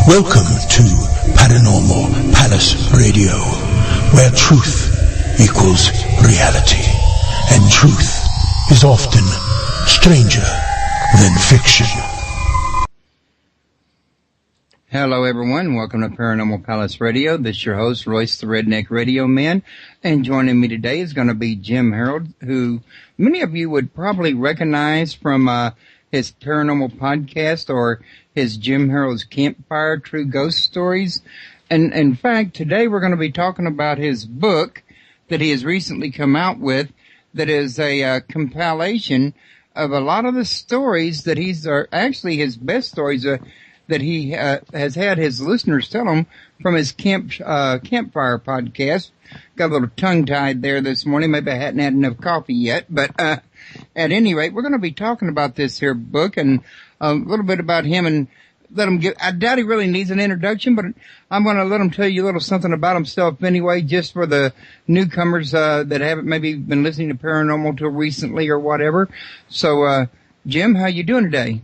Welcome to Paranormal Palace Radio, where truth equals reality, and truth is often stranger than fiction. Hello everyone, welcome to Paranormal Palace Radio. This is your host, Royce the Redneck Radio Man, and joining me today is going to be Jim Harolds, who many of you would probably recognize from his paranormal podcast or his Jim Harolds Campfire, True Ghost Stories. And in fact, today we're going to be talking about his book that he has recently come out with that is a compilation of a lot of the stories that actually his best stories that he has had his listeners tell him from his Campfire podcast. Got a little tongue-tied there this morning. Maybe I hadn't had enough coffee yet. But at any rate, we're going to be talking about this here book and a little bit about him and let him I doubt he really needs an introduction, but I'm going to let him tell you a little something about himself anyway, just for the newcomers that haven't maybe been listening to Paranormal till recently or whatever. So, Jim, how you doing today?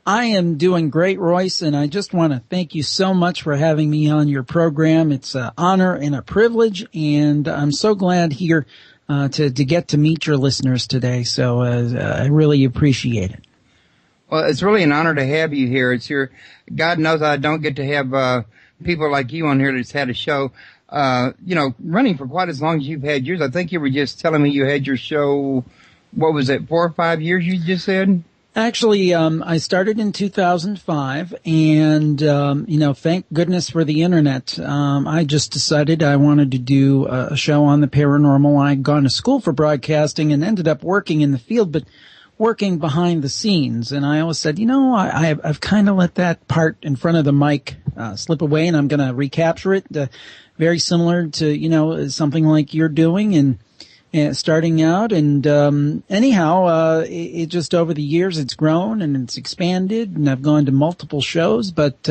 I am doing great, Royce, and I just want to thank you so much for having me on your program. It's an honor and a privilege, and I'm so glad here to get to meet your listeners today. So I really appreciate it. Well, it's really an honor to have you here. God knows I don't get to have people like you on here that's had a show, running for quite as long as you've had yours. I think you were just telling me you had your show, what was it, 4 or 5 years you just said? Actually, I started in 2005, and, thank goodness for the internet. I just decided I wanted to do a show on the paranormal. I'd gone to school for broadcasting and ended up working in the field, but working behind the scenes. And I always said, I've kind of let that part in front of the mic slip away, and I'm going to recapture it, very similar to, something like you're doing and starting out. And anyhow, it just over the years it's grown and it's expanded, and I've gone to multiple shows, but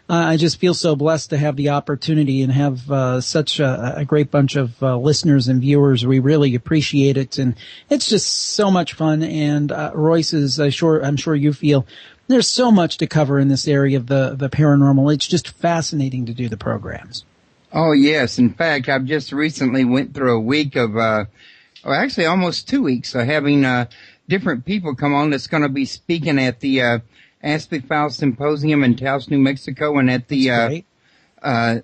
I just feel so blessed to have the opportunity and have such a great bunch of listeners and viewers. We really appreciate it, and it's just so much fun. And Royce, I'm sure you feel there's so much to cover in this area of the paranormal. It's just fascinating to do the programs. Oh, yes. In fact, I've just recently went through a week of, actually almost 2 weeks of having different people come on that's going to be speaking at the Aspect File Symposium in Taos, New Mexico, and at the, what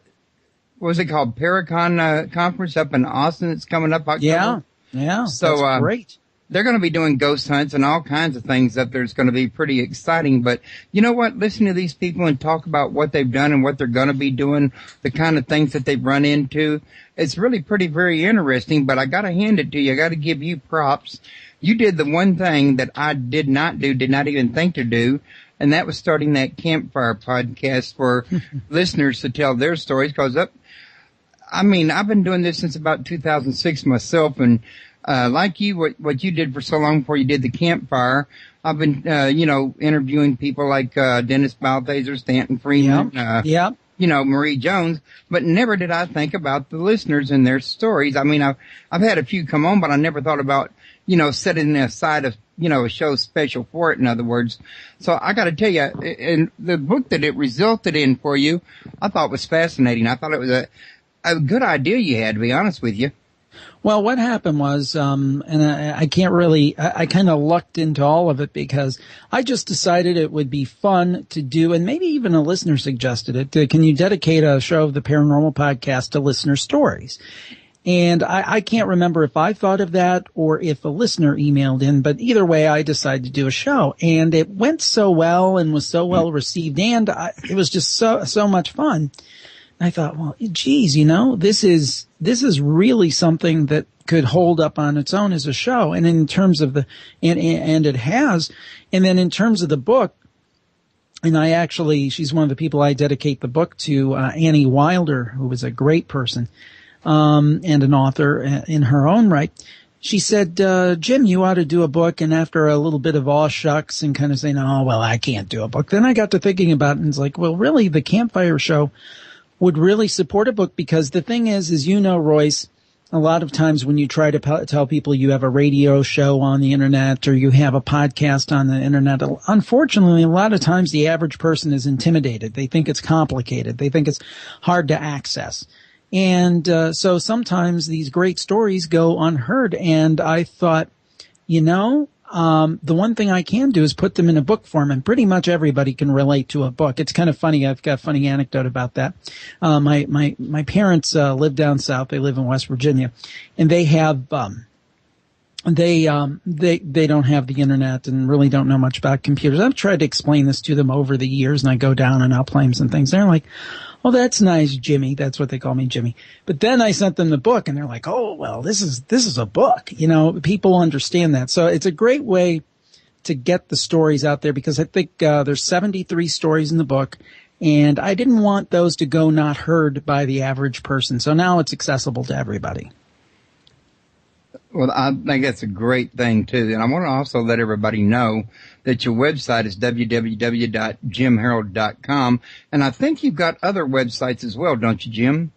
was it called, Paracon conference up in Austin. It's coming up October. Yeah, so, that's great. They're going to be doing ghost hunts and all kinds of things up there. It's going to be pretty exciting. But you know what? Listen to these people and talk about what they've done and what they're going to be doing, the kind of things that they've run into. It's really very interesting, but I got to hand it to you. I got to give you props. You did the one thing that I did not even think to do, and that was starting that Campfire podcast for listeners to tell their stories. Because I've been doing this since about 2006 myself, and like you, what you did for so long before you did the Campfire, I've been, interviewing people like Dennis Balthaser, Stanton Freeman, Marie Jones, but never did I think about the listeners and their stories. I mean, I've had a few come on, but I never thought about, setting aside a show special for it, in other words. So I got to tell you, and the book that it resulted in for you, I thought was fascinating. I thought it was a good idea you had, to be honest with you. Well, what happened was, and I kind of lucked into all of it because I just decided it would be fun to do, and maybe even a listener suggested it. Can you dedicate a show of the Paranormal Podcast to listener stories? And I can't remember if I thought of that or if a listener emailed in, but either way, I decided to do a show, and it went so well and was so well received, and it was just so much fun. I thought, well, geez, this is really something that could hold up on its own as a show. And in terms of and it has. And then in terms of the book, and she's one of the people I dedicate the book to, Annie Wilder, who was a great person, and an author in her own right. She said, Jim, you ought to do a book. And after a little bit of aw shucks and kind of saying, oh, well, I can't do a book. Then I got to thinking about it, and it's like, well, really, the Campfire Show would really support a book, because the thing is, Royce, a lot of times when you try to tell people you have a radio show on the internet or you have a podcast on the internet, unfortunately, a lot of times the average person is intimidated. They think it's complicated. They think it's hard to access. And so sometimes these great stories go unheard. And I thought, the one thing I can do is put them in a book form, and pretty much everybody can relate to a book. It's kind of funny. I've got a funny anecdote about that. My parents live down south. They live in West Virginia, and they have they don't have the internet and really don't know much about computers. I've tried to explain this to them over the years, and I go down and I'll play them some things. They're like, "Oh, that's nice, Jimmy." That's what they call me, Jimmy. But then I sent them the book, and they're like, "Oh, well, this is a book." People understand that. So it's a great way to get the stories out there, because I think there's 73 stories in the book, and I didn't want those to go not heard by the average person. So now it's accessible to everybody. Well, I think that's a great thing, too. And I want to also let everybody know that your website is www.jimharold.com. And I think you've got other websites as well, don't you, Jim?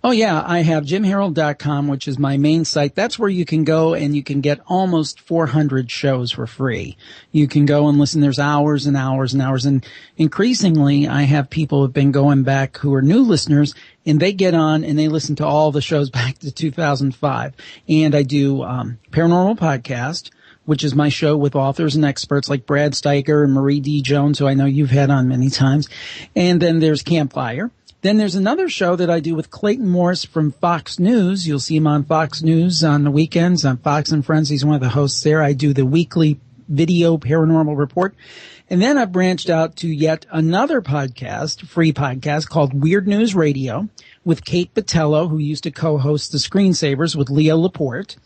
Oh, yeah. I have jimharold.com, which is my main site. That's where you can go and you can get almost 400 shows for free. You can go and listen. There's hours and hours and hours. And increasingly, I have people who have been going back who are new listeners, and they get on and they listen to all the shows back to 2005. And I do Paranormal Podcast, which is my show with authors and experts like Brad Steiger and Marie D. Jones, who I know you've had on many times. And then there's Campfire. Then there's another show that I do with Clayton Morris from Fox News. You'll see him on Fox News on the weekends on Fox and Friends. He's one of the hosts there. I do the weekly video paranormal report. And then I branched out to yet another podcast, free podcast, called Weird News Radio with Kate Botello, who used to co-host the Screensavers with Leo Laporte.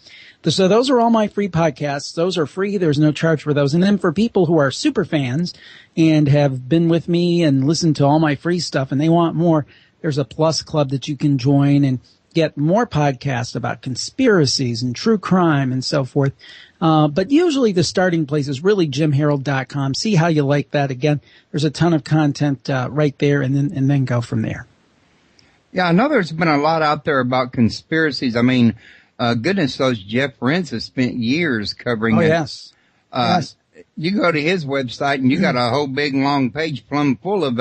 So those are all my free podcasts. Those are free. There's no charge for those. And then for people who are super fans and have been with me and listened to all my free stuff and they want more, there's a Plus Club that you can join and get more podcasts about conspiracies and true crime and so forth. But usually the starting place is really jimharold.com. See how you like that. Again, there's a ton of content right there, and then go from there. Yeah, I know there's been a lot out there about conspiracies. I mean, goodness knows Jeff Rense has spent years covering it. Yes. Yes. You go to his website and you got a whole big long page plumb full of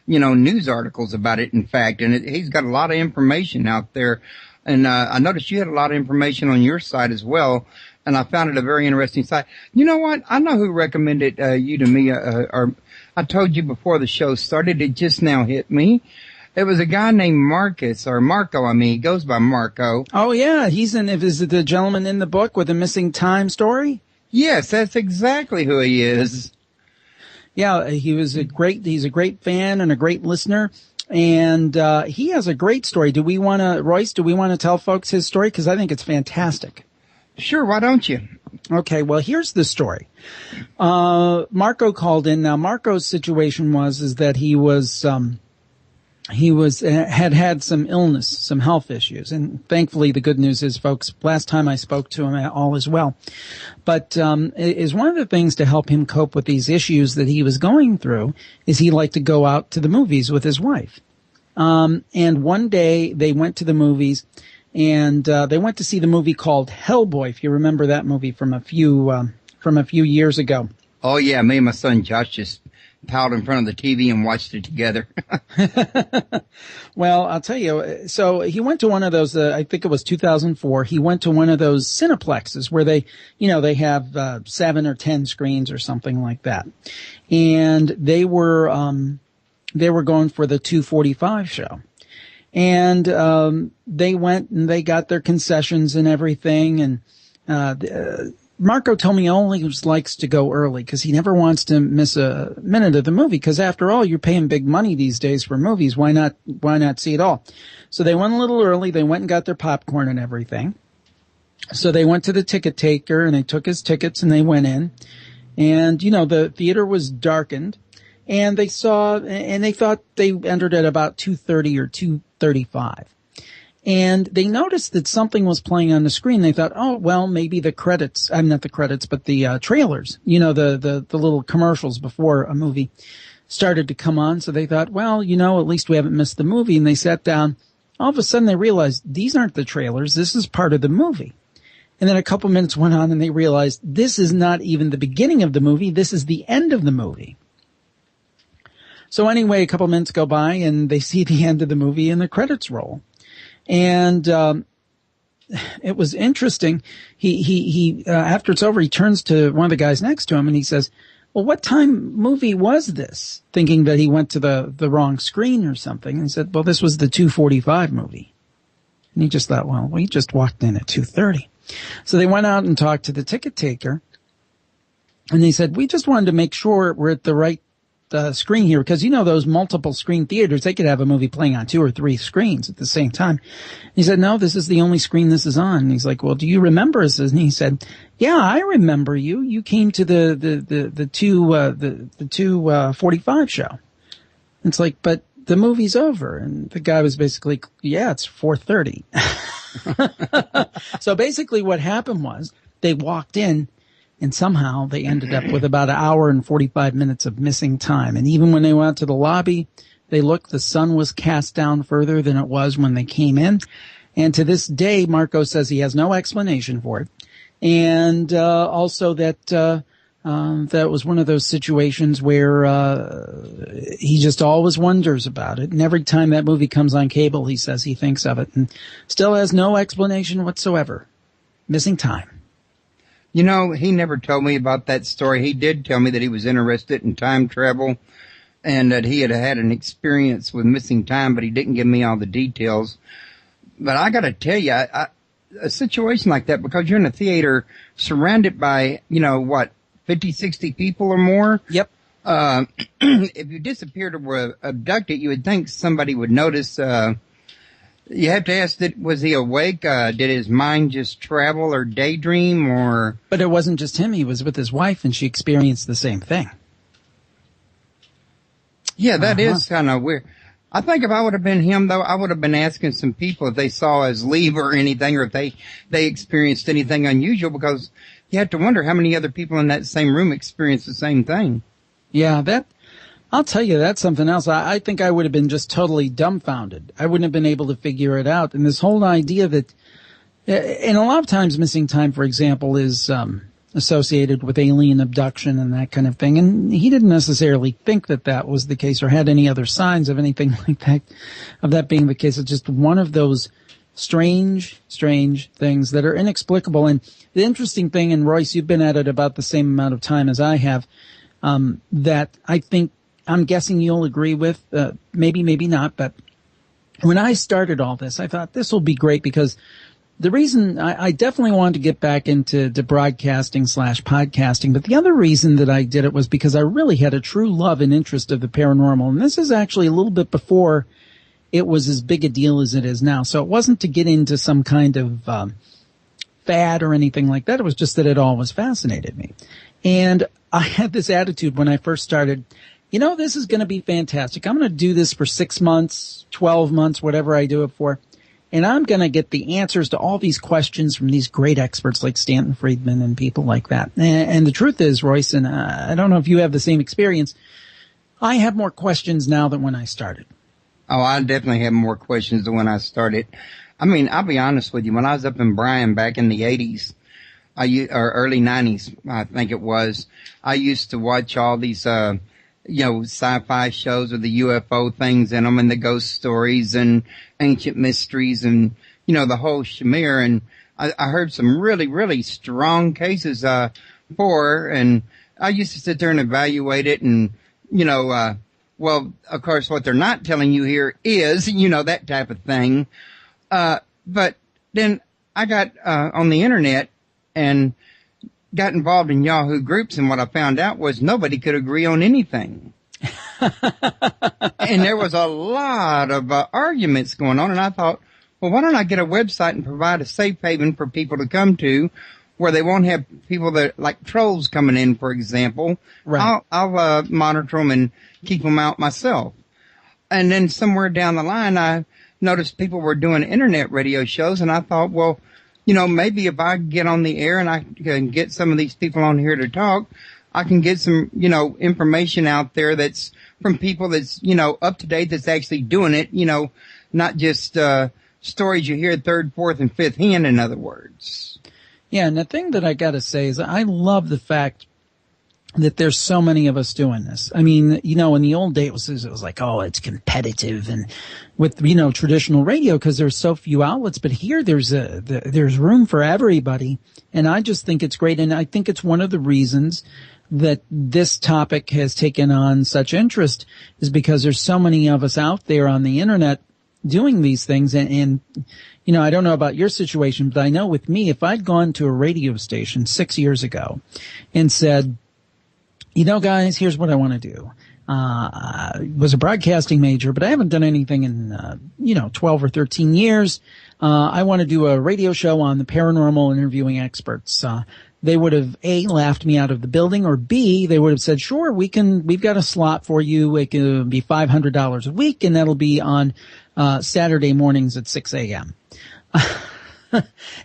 news articles about it, in fact, and he's got a lot of information out there. And I noticed you had a lot of information on your site as well, and I found it a very interesting site. You know what? I know who recommended you to me, or I told you before the show started. It just now hit me. It was a guy named Marcus, or Marco, he goes by Marco. Oh, yeah. Is it the gentleman in the book with the missing time story? Yes, that's exactly who he is. Yeah, he's a great fan and a great listener. And he has a great story. Royce, do we want to tell folks his story? Because I think it's fantastic. Sure, why don't you? Okay, well, here's the story. Marco called in. Now, Marco's situation is that he had some illness, some health issues. And thankfully, the good news is, folks, last time I spoke to him, all is well. But is one of the things to help him cope with these issues that he was going through is he liked to go out to the movies with his wife. And one day they went to the movies, and they went to see the movie called Hellboy, if you remember that movie from a few years ago. Oh, yeah, me and my son Josh just piled in front of the TV and watched it together. Well, I'll tell you, so he went to one of those, I think it was 2004, he went to one of those Cineplexes where they have 7 or 10 screens or something like that. And they were going for the 2:45 show. And they went and they got their concessions and everything, and Marco told me he only likes to go early because he never wants to miss a minute of the movie, because after all, you're paying big money these days for movies. Why not see it all? So they went a little early. They went and got their popcorn and everything. So they went to the ticket taker and they took his tickets and they went in. And, the theater was darkened, and they thought they entered at about 2:30 or 2:35. And they noticed that something was playing on the screen. They thought, oh, well, maybe the credits, not the credits, but the trailers, the little commercials before a movie started to come on. So they thought, well, at least we haven't missed the movie. And they sat down All of a sudden they realized these aren't the trailers. This is part of the movie. And then a couple minutes went on and they realized this is not even the beginning of the movie. This is the end of the movie. So anyway, a couple minutes go by and they see the end of the movie and the credits roll. And, it was interesting. He after it's over, he turns to one of the guys next to him and he says, well, what time movie was this? Thinking that he went to the wrong screen or something. And he said, well, this was the 2:45 movie. And he just thought, well, we just walked in at 2:30. So they went out and talked to the ticket taker. And they said, we just wanted to make sure we're at the right screen here, because those multiple screen theaters, they could have a movie playing on 2 or 3 screens at the same time. He said, no, this is the only screen this is on. And he's like, well, do you remember us? And he said, yeah, I remember you. You came to the 2:45 show. It's like, but the movie's over. And the guy was basically, yeah, it's 4:30. So basically what happened was they walked in, and somehow they ended up with about an hour and 45 minutes of missing time. And even when they went out to the lobby, they looked, the sun was cast down further than it was when they came in. And to this day, Marco says he has no explanation for it. And also that that was one of those situations where he just always wonders about it. And every time that movie comes on cable, he says he thinks of it and still has no explanation whatsoever. Missing time. He never told me about that story. He did tell me that he was interested in time travel and that he had had an experience with missing time, but he didn't give me all the details. But I got to tell you, a situation like that, because you're in a theater surrounded by, 50, 60 people or more. Yep. If you disappeared or were abducted, you would think somebody would notice. You have to ask, was he awake? Did his mind just travel or daydream or? But it wasn't just him. He was with his wife and she experienced the same thing. Yeah, that is kind of weird. I think if I would have been him, though, I would have been asking some people if they saw us leave or anything, or if they experienced anything unusual, because you have to wonder how many other people in that same room experienced the same thing. Yeah, I'll tell you, that's something else. I think I would have been just totally dumbfounded. I wouldn't have been able to figure it out. And this whole idea that, and a lot of times missing time, for example, is associated with alien abduction and that kind of thing. And he didn't necessarily think that was the case or had any other signs of anything like that, of that being the case. It's just one of those strange things that are inexplicable. And the interesting thing, and Royce, you've been at it about the same amount of time as I have, that I think, I'm guessing you'll agree with, maybe not, but when I started all this, I thought this will be great, because the reason I definitely wanted to get back into broadcasting / podcasting, but the other reason that I did it was because I really had a true love and interest of the paranormal. And this is actually a little bit before it was as big a deal as it is now. So it wasn't to get into some kind of fad or anything like that. It was just that it always fascinated me. And I had this attitude when I first started, this is going to be fantastic. I'm going to do this for 6 months, 12 months, whatever I do it for. And I'm going to get the answers to all these questions from these great experts like Stanton Friedman and people like that. And the truth is, Royce, and I don't know if you have the same experience, I have more questions now than when I started. Oh, I definitely have more questions than when I started. I mean, I'll be honest with you. When I was up in Bryan back in the 80s, or early 90s, I think it was, I used to watch all these, sci-fi shows with the UFO things in them and the ghost stories and ancient mysteries and, the whole shamir. And I heard some really, really strong cases, and I used to sit there and evaluate it and, well, of course, what they're not telling you here is, that type of thing. But then I got, on the internet and got involved in Yahoo groups, and what I found out was nobody could agree on anything. And there was a lot of arguments going on, and I thought, well, why don't I get a website and provide a safe haven for people to come to where they won't have people that like trolls coming in, for example. Right. I'll monitor them and keep them out myself. And then somewhere down the line, I noticed people were doing internet radio shows, and I thought, well, maybe if I get on the air and I can get some of these people on here to talk, I can get some, information out there that's from people that's, up to date, that's actually doing it, not just stories you hear third, fourth, and fifth hand, in other words. Yeah, and the thing that I got to say is I love the fact that there's so many of us doing this. I mean, you know, in the old days it was like, oh, it's competitive, and with, you know, traditional radio, because there's so few outlets. But here there's room for everybody, and I just think it's great. And I think it's one of the reasons that this topic has taken on such interest is because there's so many of us out there on the internet doing these things. And you know, I don't know about your situation, but I know with me, if I'd gone to a radio station 6 years ago and said, you know, guys, here's what I want to do. I was a broadcasting major, but I haven't done anything in, 12 or 13 years. I want to do a radio show on the paranormal, interviewing experts. They would have A, laughed me out of the building, or B, they would have said, sure, we've got a slot for you. It can be $500 a week, and that'll be on, Saturday mornings at 6 a.m.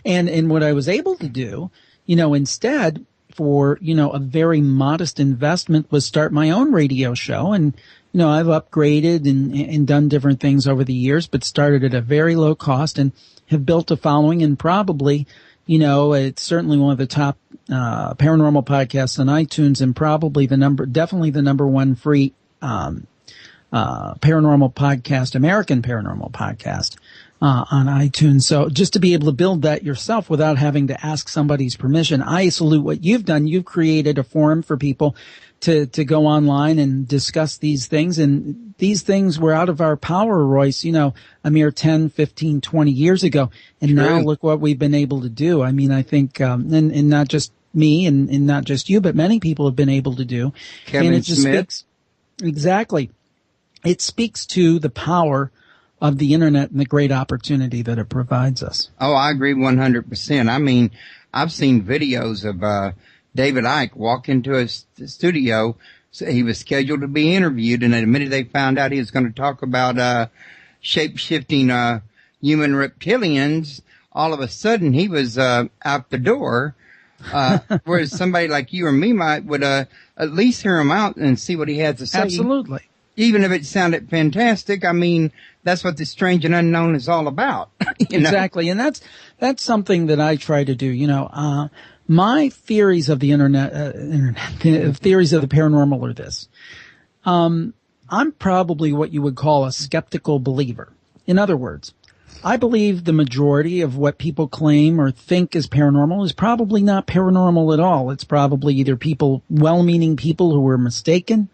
And what I was able to do, you know, instead, for, you know, a very modest investment, was start my own radio show. And, you know, I've upgraded and done different things over the years, but started at a very low cost and have built a following. And probably, you know, it's certainly one of the top paranormal podcasts on iTunes, and probably definitely the number one free paranormal podcast, American paranormal podcast on iTunes. So just to be able to build that yourself without having to ask somebody's permission, I salute what you've done. You've created a forum for people to go online and discuss these things. And these things were out of our power, Royce, you know, a mere 10, 15, 20 years ago. And True. Now look what we've been able to do. I mean, I think, and not just me and not just you, but many people have been able to do. Kevin and it just Smith. speaks, exactly. It speaks to the power of the internet and the great opportunity that it provides us. Oh, I agree 100%. I mean, I've seen videos of David Icke walk into a studio. So he was scheduled to be interviewed, and the minute they found out he was going to talk about shape-shifting human reptilians, all of a sudden he was out the door. Whereas somebody like you or me would at least hear him out and see what he had to say. Absolutely. Even if it sounded fantastic. I mean, that's what the strange and unknown is all about. Exactly. And that's something that I try to do. You know, my theories of the theories of the paranormal are this. I'm probably what you would call a skeptical believer. In other words, I believe the majority of what people claim or think is paranormal is probably not paranormal at all. It's probably either well-meaning people who were mistaken.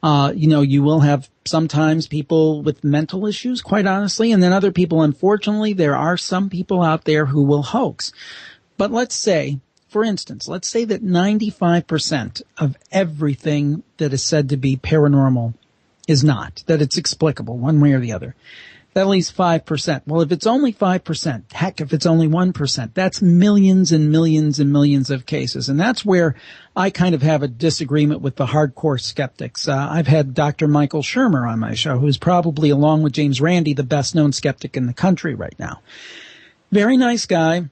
You know, you will have sometimes people with mental issues, quite honestly, and then other people, unfortunately, there are some people out there who will hoax. But let's say, for instance, that 95% of everything that is said to be paranormal is not, that it's explicable one way or the other. That leaves 5%. Well, if it's only 5%, heck, if it's only 1%, that's millions and millions and millions of cases. And that's where I kind of have a disagreement with the hardcore skeptics. I've had Dr. Michael Shermer on my show, who's probably, along with James Randi, the best known skeptic in the country right now. Very nice guy.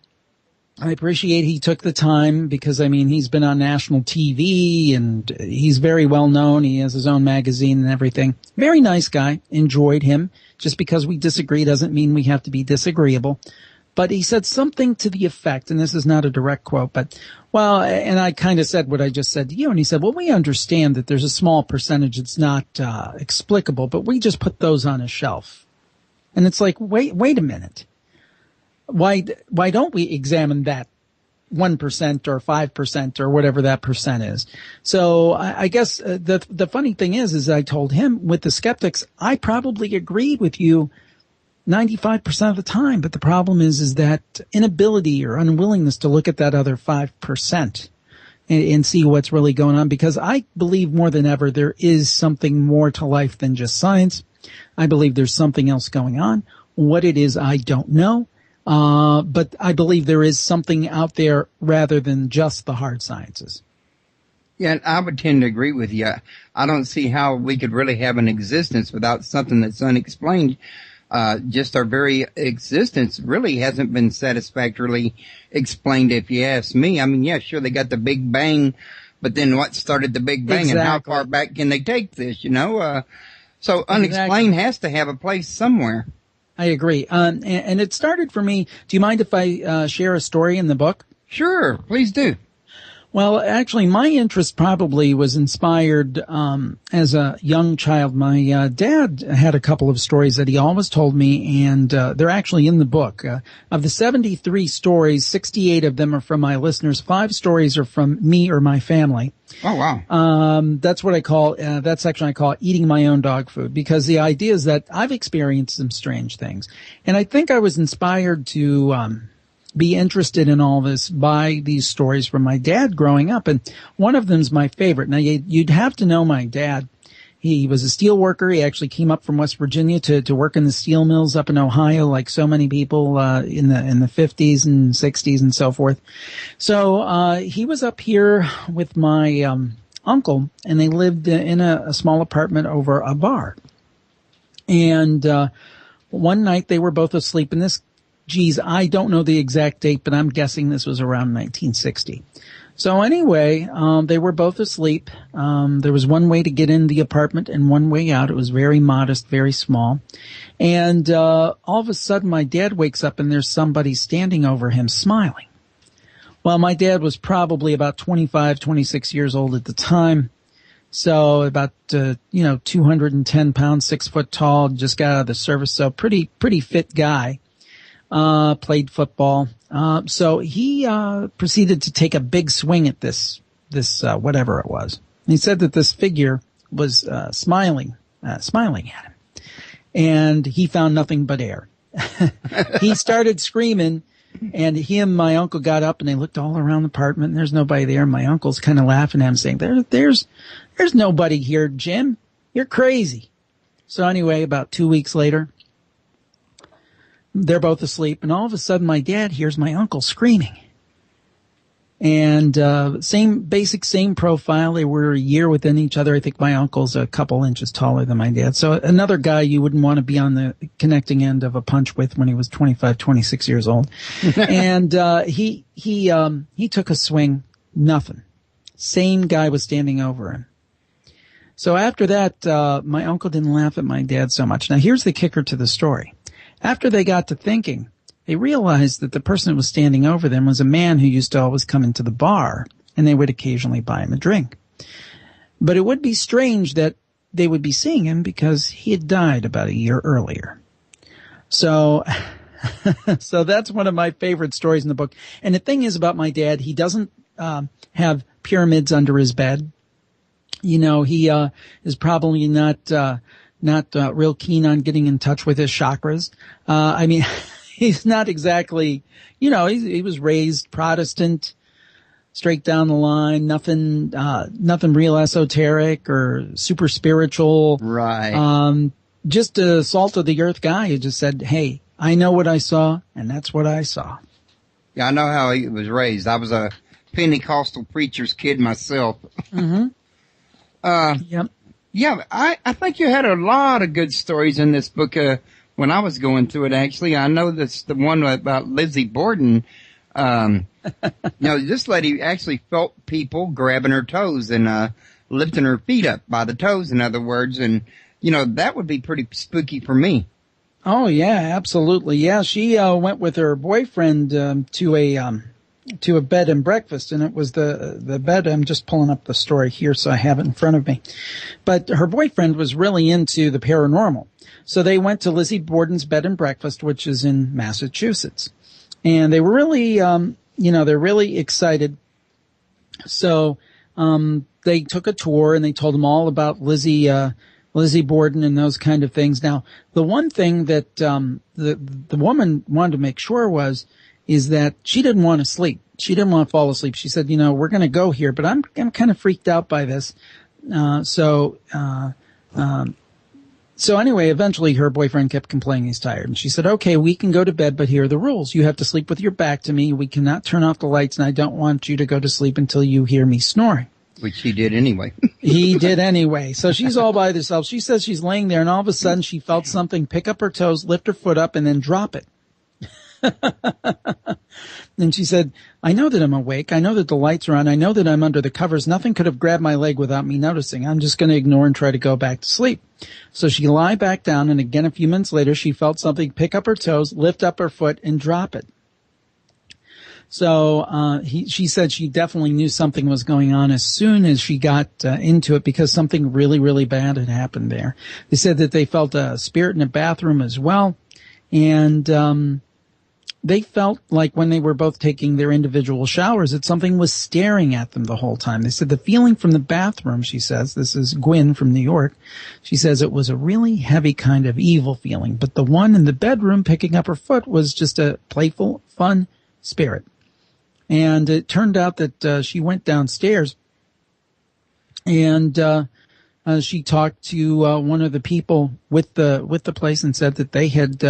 I appreciate he took the time because, I mean, he's been on national TV and he's very well known. He has his own magazine and everything. Very nice guy. Enjoyed him. Just because we disagree doesn't mean we have to be disagreeable. But he said something to the effect, and this is not a direct quote, but, well, and I kind of said what I just said to you, and he said, well, we understand that there's a small percentage that's not explicable, but we just put those on a shelf. And it's like, wait a minute. Why don't we examine that 1% or 5% or whatever that percent is? So I guess the funny thing is I told him with the skeptics, I probably agreed with you 95% of the time, but the problem is that inability or unwillingness to look at that other 5% and see what's really going on, because I believe more than ever there is something more to life than just science. I believe there's something else going on. What it is, I don't know. But I believe there is something out there rather than just the hard sciences. Yeah, I would tend to agree with you. I don't see how we could really have an existence without something that's unexplained. Just our very existence really hasn't been satisfactorily explained, if you ask me. I mean, yeah, sure, they got the Big Bang, but then what started the Big Bang? Exactly. And how far back can they take this, you know? So unexplained has to have a place somewhere. I agree. And it started for me. Do you mind if I share a story in the book? Sure, please do. Well, actually, my interest probably was inspired as a young child. My dad had a couple of stories that he always told me, and they're actually in the book. Of the 73 stories, 68 of them are from my listeners. 5 stories are from me or my family. Oh, wow. That's what I call, that section I call eating my own dog food, because the idea is that I've experienced some strange things. And I think I was inspired to be interested in all this by these stories from my dad growing up. And one of them's my favorite. Now, you'd have to know my dad. He was a steel worker. He actually came up from West Virginia to work in the steel mills up in Ohio, like so many people in the 50s and 60s and so forth. So he was up here with my uncle, and they lived in a small apartment over a bar. And one night they were both asleep, and I don't know the exact date, but I'm guessing this was around 1960. So anyway, they were both asleep. There was one way to get in the apartment and one way out. It was very modest, very small. And all of a sudden, my dad wakes up and there's somebody standing over him smiling. Well, my dad was probably about 25, 26 years old at the time. So about, 210 pounds, 6 foot tall, just got out of the service. So pretty fit guy. Played football. So he proceeded to take a big swing at this whatever it was. And he said that this figure was smiling at him, and he found nothing but air. He started screaming, and he and my uncle got up and they looked all around the apartment. And there's nobody there. My uncle's kind of laughing at him, saying, "There's nobody here, Jim. You're crazy." So anyway, about 2 weeks later, they're both asleep, and all of a sudden my dad hears my uncle screaming. And same profile. They were a year within each other. I think my uncle's a couple inches taller than my dad. So another guy you wouldn't want to be on the connecting end of a punch with when he was 25, 26 years old. And he took a swing, nothing. Same guy was standing over him. So after that, my uncle didn't laugh at my dad so much. Now here's the kicker to the story. After they got to thinking, they realized that the person that was standing over them was a man who used to always come into the bar, and they would occasionally buy him a drink. But it would be strange that they would be seeing him because he had died about a year earlier. So, so that's one of my favorite stories in the book. And the thing is about my dad, he doesn't have pyramids under his bed. He is probably not real keen on getting in touch with his chakras. He's not exactly, he was raised Protestant, straight down the line, nothing real esoteric or super spiritual. Right. Just a salt of the earth guy who just said, "Hey, I know what I saw, and that's what I saw." Yeah, I know how he was raised. I was a Pentecostal preacher's kid myself. Mm-hmm. Yep. Yeah, I think you had a lot of good stories in this book when I was going through it, actually. I know that's the one about Lizzie Borden. This lady actually felt people grabbing her toes and lifting her feet up by the toes, in other words. And, that would be pretty spooky for me. Oh, yeah, absolutely. Yeah, she went with her boyfriend to a bed and breakfast, and it was the bed. I'm just pulling up the story here so I have it in front of me. But her boyfriend was really into the paranormal. So they went to Lizzie Borden's bed and breakfast, which is in Massachusetts. And they were really, they're really excited. So they took a tour and they told them all about Lizzie Borden and those kind of things. Now, the one thing that the woman wanted to make sure is that she didn't want to sleep. She didn't want to fall asleep. She said, we're going to go here, but I'm kind of freaked out by this. So anyway, eventually her boyfriend kept complaining he's tired. And she said, "Okay, we can go to bed, but here are the rules. You have to sleep with your back to me. We cannot turn off the lights, and I don't want you to go to sleep until you hear me snoring." Which he did anyway. He did anyway. So she's all by herself. She says she's laying there, and all of a sudden she felt something pick up her toes, lift her foot up, and then drop it. And she said, I know that I'm awake. I know that the lights are on. I know that I'm under the covers. Nothing could have grabbed my leg without me noticing. I'm just going to ignore and try to go back to sleep. So she lied back down, and again a few minutes later, she felt something pick up her toes, lift up her foot, and drop it. So she said she definitely knew something was going on as soon as she got into it, because something really, really bad had happened there. They said that they felt a spirit in the bathroom as well, and they felt like when they were both taking their individual showers that something was staring at them the whole time. They said the feeling from the bathroom, she says, this is Gwen from New York, she says it was a really heavy kind of evil feeling, but the one in the bedroom picking up her foot was just a playful, fun spirit. And it turned out that she went downstairs and she talked to one of the people with the place and said that they had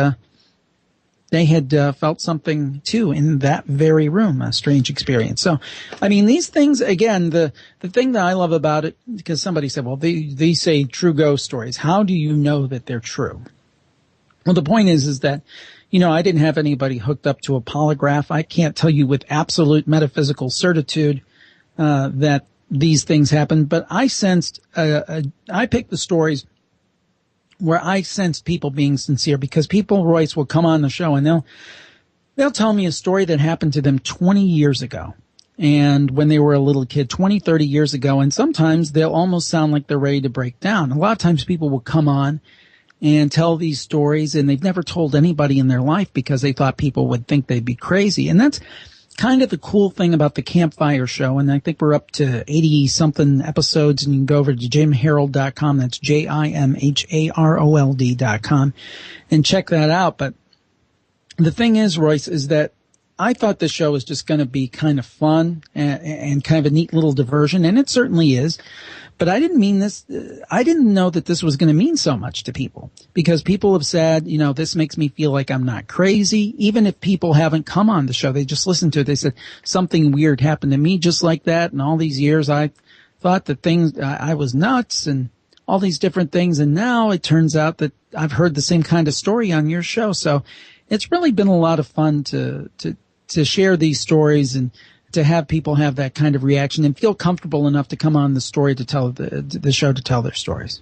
felt something too in that very room, a strange experience. So, I mean, these things, again, the thing that I love about it, because somebody said, well, they say true ghost stories. How do you know that they're true? Well, the point is that, you know, I didn't have anybody hooked up to a polygraph. I can't tell you with absolute metaphysical certitude that these things happen, but I sensed, I picked the stories where I sensed people being sincere, because people, Royce, will come on the show and they'll tell me a story that happened to them 20 years ago. And when they were a little kid, 20, 30 years ago, and sometimes they'll almost sound like they're ready to break down. A lot of times people will come on and tell these stories, and they've never told anybody in their life because they thought people would think they'd be crazy. And that's kind of the cool thing about the Campfire Show. And I think we're up to 80-something episodes, and you can go over to jimharold.com. That's JIMHAROLD.com and check that out. But the thing is, Royce, is that I thought this show was just going to be kind of fun and kind of a neat little diversion, and it certainly is. But I didn't mean this. I didn't know that this was going to mean so much to people, because people have said, you know, this makes me feel like I'm not crazy. Even if people haven't come on the show, they just listened to it. They said something weird happened to me just like that. And all these years I thought that I was nuts and all these different things. And now it turns out that I've heard the same kind of story on your show. So it's really been a lot of fun to share these stories and to have people have that kind of reaction and feel comfortable enough to come on the story to tell the show to tell their stories.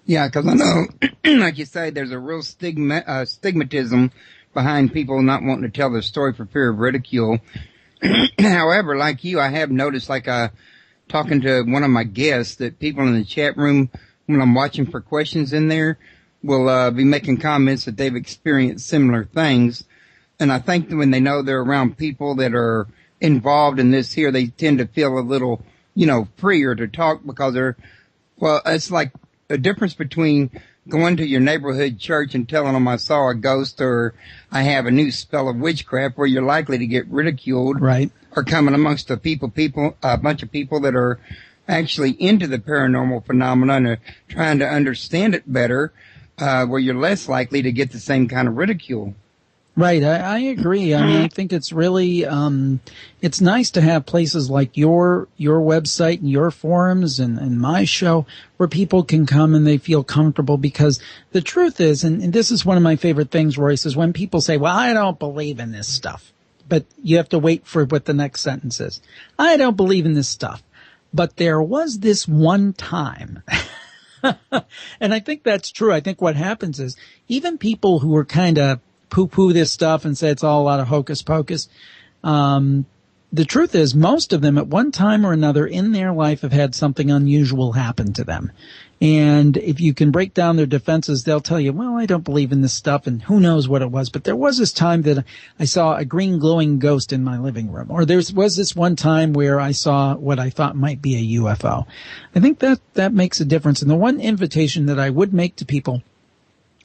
Yeah, because I know, like you say, there's a real stigmatism behind people not wanting to tell their story for fear of ridicule. However, like you, I have noticed, like talking to one of my guests, that people in the chat room, when I'm watching for questions in there, will be making comments that they've experienced similar things. And I think that when they know they're around people that are involved in this here, they tend to feel a little, you know, freer to talk, because it's like a difference between going to your neighborhood church and telling them I saw a ghost or I have a new spell of witchcraft, where you're likely to get ridiculed. Right. Or coming amongst a bunch of people that are actually into the paranormal phenomenon and trying to understand it better, where you're less likely to get the same kind of ridicule. Right, I agree. I mean, I think it's really, it's nice to have places like your website and your forums and my show where people can come and they feel comfortable, because the truth is, and this is one of my favorite things, Royce, is when people say, well, I don't believe in this stuff, but you have to wait for what the next sentence is. I don't believe in this stuff, but there was this one time. And I think that's true. I think what happens is even people who are kind of poo-poo this stuff and say it's all a lot of hocus pocus. The truth is, most of them at one time or another in their life have had something unusual happen to them. And if you can break down their defenses, they'll tell you, well, I don't believe in this stuff, and who knows what it was. But there was this time that I saw a green glowing ghost in my living room. Or there was this one time where I saw what I thought might be a UFO. I think that makes a difference. And the one invitation that I would make to people,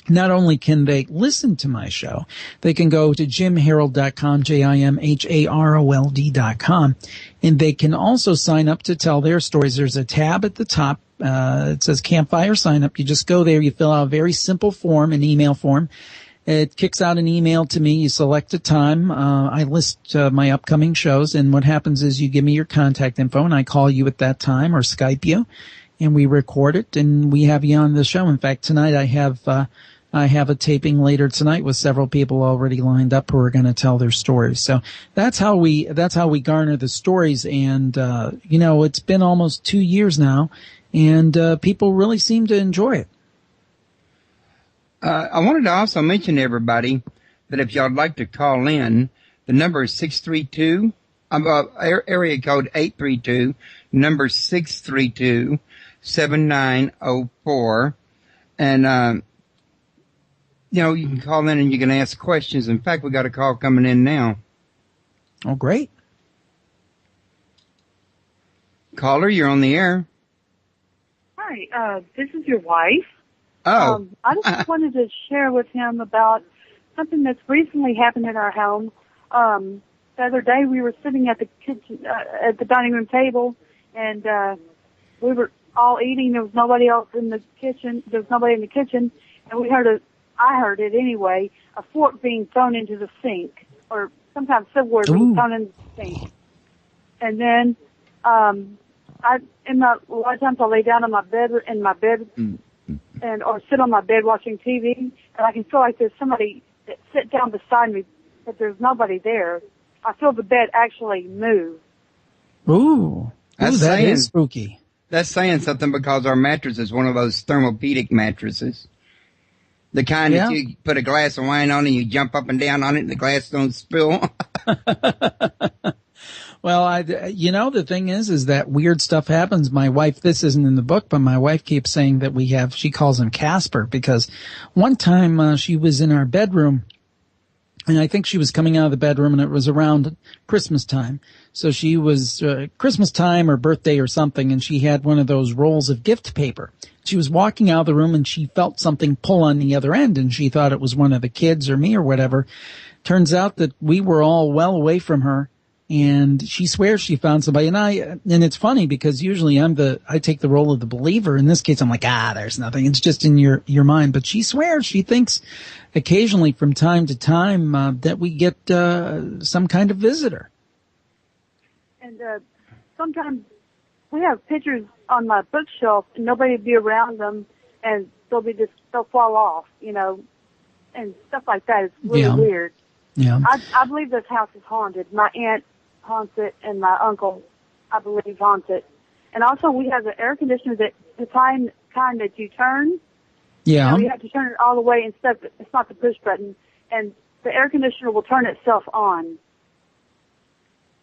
not only can they listen to my show, they can go to jimharold.com, JIMHAROLD.com, and they can also sign up to tell their stories. There's a tab at the top. It says Campfire Sign Up. You just go there. You fill out a very simple form, an email form. It kicks out an email to me. You select a time. I list my upcoming shows, and what happens is you give me your contact info, and I call you at that time or Skype you, and we record it, and we have you on the show. In fact, tonight I have I have a taping later tonight with several people already lined up who are going to tell their stories. So that's how we garner the stories. And, it's been almost 2 years now, and people really seem to enjoy it. I wanted to also mention to everybody that if y'all would like to call in, the number is 632, area code 832, number 632-7904. And, you can call in and you can ask questions. In fact, we got a call coming in now. Oh, great. Caller, you're on the air. Hi, this is your wife. Oh. I just wanted to share with him about something that's recently happened in our home. The other day we were sitting at the kitchen, at the dining room table, and we were all eating. There was nobody else in the kitchen. There was nobody in the kitchen, and I heard it anyway, a fork being thrown into the sink, or sometimes silverware being thrown into the sink. And then, a lot of times I lay down in my bed, or sit on my bed watching TV, and I can feel like there's somebody that sit down beside me, but there's nobody there. I feel the bed actually move. Ooh, that is spooky. That's saying something, because our mattress is one of those thermopedic mattresses. The kind that you put a glass of wine on and you jump up and down on it and the glass don't spill. Well, the thing is that weird stuff happens. My wife, this isn't in the book, but my wife keeps saying that she calls him Casper, because one time she was in our bedroom, and I think she was coming out of the bedroom, and it was around Christmas time. So she was Christmas time or birthday or something, and she had one of those rolls of gift paper. She was walking out of the room, and she felt something pull on the other end, and she thought it was one of the kids or me or whatever. Turns out that we were all well away from her, and she swears she found somebody. And it's funny, because usually I take the role of the believer. In this case, I'm like, there's nothing. It's just in your mind. But she swears, she thinks occasionally from time to time that we get some kind of visitor. And sometimes we have pictures on my bookshelf, and nobody would be around them, and they'll fall off, and stuff like that. It's really weird. Yeah. I believe this house is haunted. My aunt haunts it, and my uncle, I believe, haunts it. And also, we have the air conditioner the kind that you turn. Yeah. You have to turn it all the way instead. It's not the push button, and the air conditioner will turn itself on.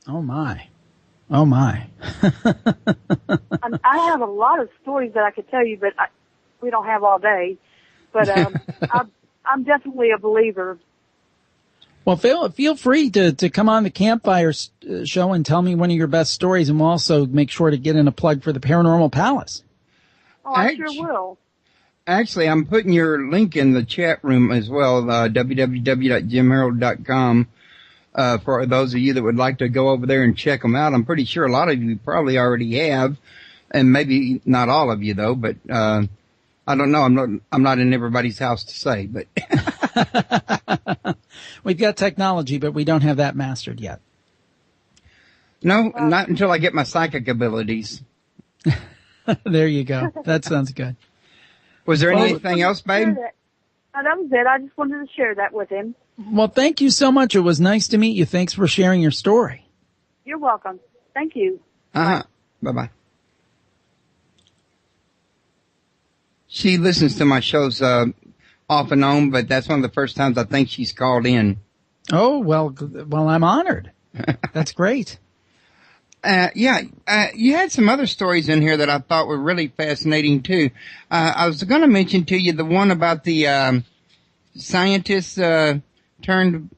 Oh my. Oh my. I have a lot of stories that I could tell you, but we don't have all day. But I'm definitely a believer. Well, feel free to come on the Campfire show and tell me one of your best stories, and we'll also make sure to get in a plug for the Paranormal Palace. Oh, I sure will. Actually, I'm putting your link in the chat room as well, www.jimharold.com, for those of you that would like to go over there and check them out. I'm pretty sure a lot of you probably already have, and maybe not all of you though, but I don't know. I'm not in everybody's house to say, but we've got technology, but we don't have that mastered yet. No, not until I get my psychic abilities. There you go. That sounds good. Was there anything else, babe? No, that was it. I just wanted to share that with him. Well, thank you so much. It was nice to meet you. Thanks for sharing your story. You're welcome. Thank you. Bye-bye. She listens to my shows off and on, but that's one of the first times I think she's called in. Oh, well, I'm honored. That's great. You had some other stories in here that I thought were really fascinating too. I was going to mention to you the one about the scientists turned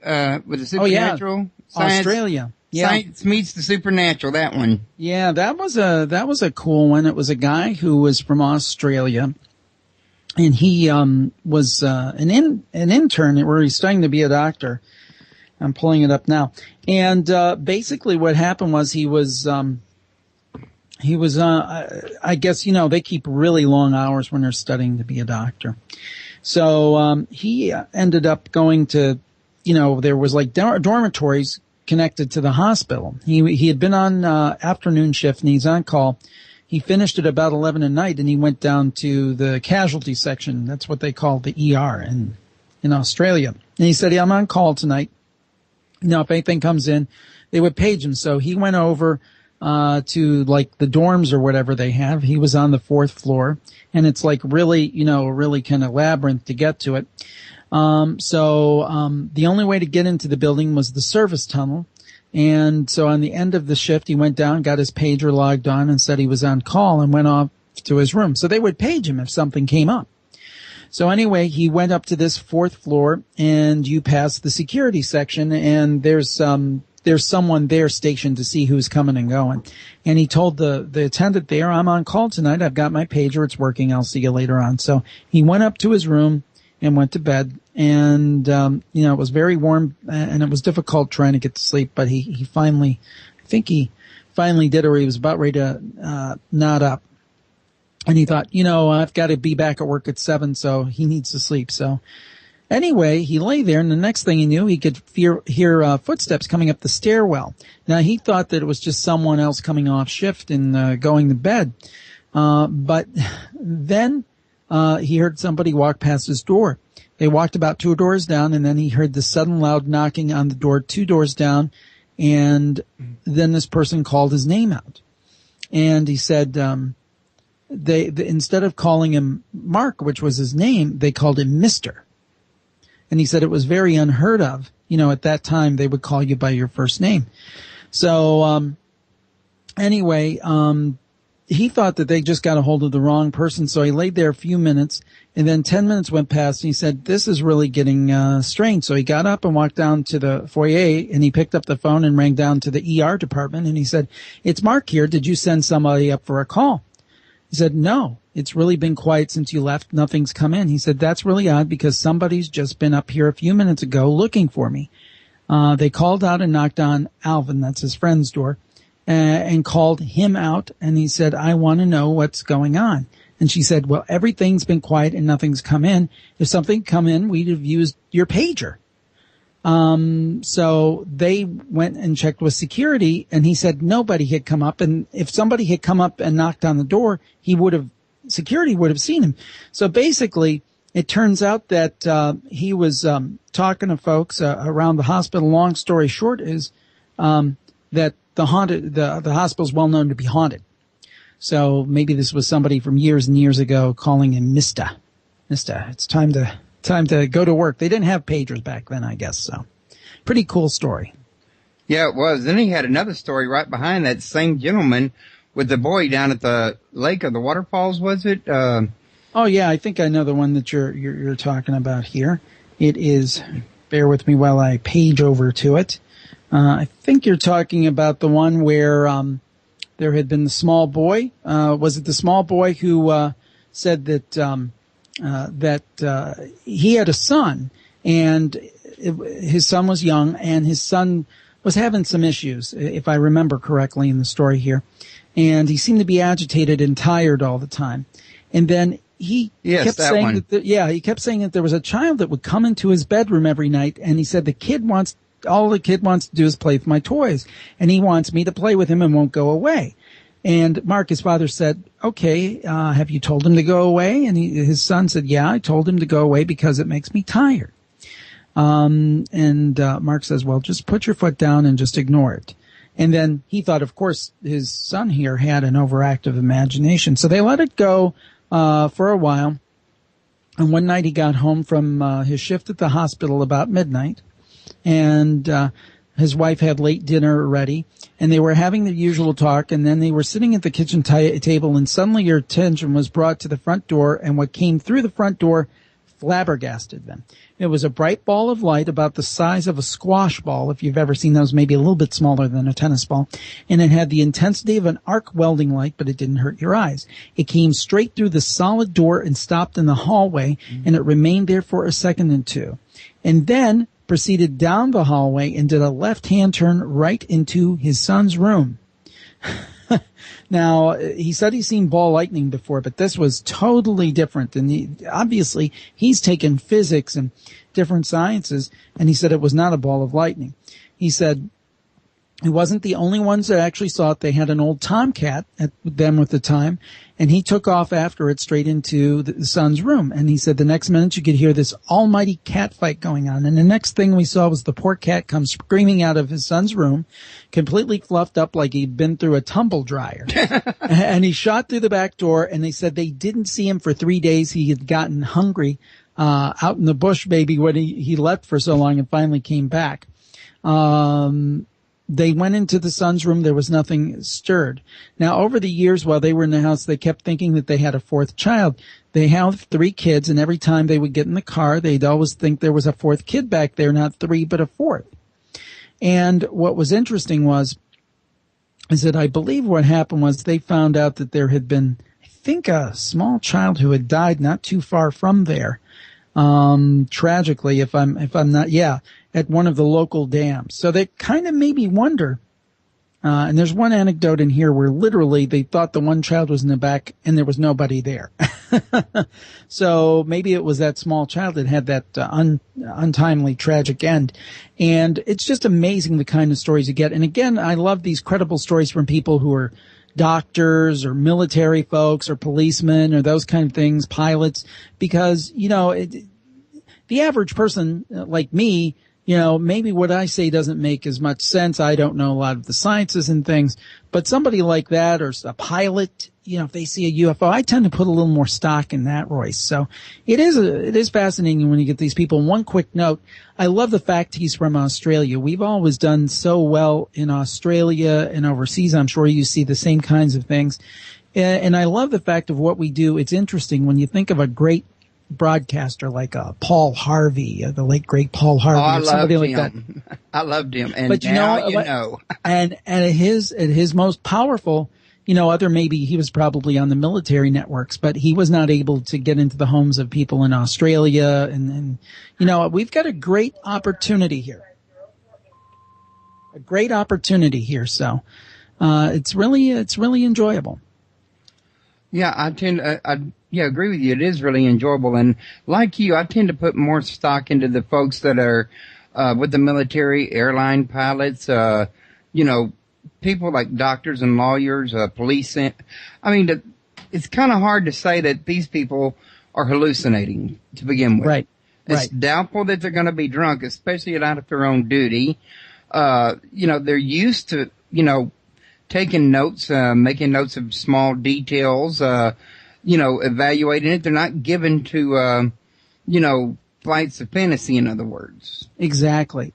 with the supernatural. Oh, yeah. Australia. Yeah. Science meets the supernatural. That one. Yeah, that was a cool one. It was a guy who was from Australia, and he was an intern where he's studying to be a doctor. I'm pulling it up now. And basically what happened was he was I guess, they keep really long hours when they're studying to be a doctor. So he ended up going to, there was like dormitories connected to the hospital. He had been on afternoon shift, and he's on call, he finished at about 11 at night, and he went down to the casualty section. That's what they call the ER in Australia. And he said, I'm on call tonight. Now, if anything comes in, they would page him. So he went over to like the dorms or whatever they have. He was on the 4th floor, and it's like really kind of labyrinth to get to it. So the only way to get into the building was the service tunnel. And so on the end of the shift, he went down, got his pager logged on, and said he was on call, and went off to his room. So they would page him if something came up. So anyway, he went up to this 4th floor, and you pass the security section, and there's someone there stationed to see who's coming and going. And he told the attendant there, I'm on call tonight. I've got my pager. It's working. I'll see you later on. So he went up to his room and went to bed. And, it was very warm, and it was difficult trying to get to sleep, but he finally did, or he was about ready to nod up. And he thought, I've got to be back at work at 7, so he needs to sleep. So anyway, he lay there, and the next thing he knew, he could hear footsteps coming up the stairwell. Now, he thought that it was just someone else coming off shift and going to bed. But then he heard somebody walk past his door. They walked about 2 doors down, and then he heard the sudden loud knocking on the door 2 doors down, and then this person called his name out. And he said they instead of calling him Mark, which was his name, they called him Mr. And he said it was very unheard of. At that time, they would call you by your first name. So anyway, he thought that they just got a hold of the wrong person, so he laid there a few minutes, and then 10 minutes went past, and he said, this is really getting strange. So he got up and walked down to the foyer, and he picked up the phone and rang down to the ER department, and he said, it's Mark here. Did you send somebody up for a call? He said, no, it's really been quiet since you left. Nothing's come in. He said, that's really odd because somebody's just been up here a few minutes ago looking for me. They called out and knocked on Alvin, that's his friend's door, and called him out, and he said, I want to know what's going on. And she said, well, everything's been quiet and nothing's come in. If something come in, we'd have used your pager. So they went and checked with security, and he said nobody had come up, and if somebody had come up and knocked on the door, security would have seen him. So basically, it turns out that he was talking to folks around the hospital. Long story short is that the hospital's well known to be haunted. So maybe this was somebody from years and years ago calling him Mr. It's time to go to work. They didn't have pagers back then, I guess. So pretty cool story. Yeah, it was. Then he had another story right behind that same gentleman with the boy down at the lake of the waterfalls, was it? Oh yeah, I think I know the one that you're talking about here. It is, bear with me while I page over to it. I think you're talking about the one where there had been the small boy. Was it the small boy who said that he had a son, and his son was young, and his son was having some issues, if I remember correctly in the story here, and he seemed to be agitated and tired all the time. And then he kept saying he kept saying that there was a child that would come into his bedroom every night, and he said all the kid wants to do is play with my toys, and he wants me to play with him and won't go away. And Mark, his father, said, okay, have you told him to go away? And his son said, yeah, I told him to go away because it makes me tired. And Mark says, well, just put your foot down and just ignore it. And then he thought, of course, his son here had an overactive imagination. So they let it go for a while. And one night he got home from his shift at the hospital about midnight. And his wife had late dinner ready, and they were having the usual talk, and then they were sitting at the kitchen table, and suddenly your attention was brought to the front door, and what came through the front door flabbergasted them. It was a bright ball of light about the size of a squash ball, if you've ever seen those, maybe a little bit smaller than a tennis ball, and it had the intensity of an arc welding light, but it didn't hurt your eyes. It came straight through the solid door and stopped in the hallway, and it remained there for a second or two, and then proceeded down the hallway and did a left-hand turn right into his son's room. Now, he said he's seen ball lightning before, but this was totally different. And obviously, he's taken physics and different sciences, and he said it was not a ball of lightning. He said He wasn't the only ones that actually saw it. They had an old tomcat at them at the time, and he took off after it straight into the son's room. And he said the next minute you could hear this almighty cat fight going on. And the next thing we saw was the poor cat come screaming out of his son's room, completely fluffed up like he'd been through a tumble dryer. And he shot through the back door, and they said they didn't see him for 3 days. He had gotten hungry out in the bush, maybe, when he left for so long and finally came back. They went into the son's room. There was nothing stirred. Now, over the years while they were in the house, they kept thinking that they had a fourth child. They have 3 kids, and every time they would get in the car, they'd always think there was a 4th kid back there, not 3, but a 4th. And what was interesting is that I believe what happened was they found out that there had been, I think, a small child who had died not too far from there. Tragically, if I'm not, at one of the local dams. So that kind of made me wonder, and there's one anecdote in here where literally they thought the one child was in the back and there was nobody there. So maybe it was that small child that had that untimely tragic end. And it's just amazing the kind of stories you get. And again, I love these credible stories from people who are doctors or military folks or policemen or those kind of things, pilots, because, the average person like me, maybe what I say doesn't make as much sense. I don't know a lot of the sciences and things, but somebody like that or a pilot, if they see a UFO, I tend to put a little more stock in that, Royce. So it is fascinating when you get these people. One quick note. I love the fact he's from Australia. We've always done so well in Australia and overseas. I'm sure you see the same kinds of things. And I love the fact of what we do. It's interesting when you think of a great broadcaster like Paul Harvey, the late great Paul Harvey, or somebody like that. I loved him, and but and at his most powerful, other maybe he was probably on the military networks, but he was not able to get into the homes of people in Australia, and we've got a great opportunity here. So it's really enjoyable. Yeah, I tend to, agree with you. It is really enjoyable. And like you, I tend to put more stock into the folks that are, with the military, airline pilots, people like doctors and lawyers, police. I mean, it's kind of hard to say that these people are hallucinating to begin with. Right. It's doubtful that they're going to be drunk, especially out of their own duty. They're used to, taking notes, making notes of small details, evaluating it. They're not given to, flights of fantasy, in other words. Exactly.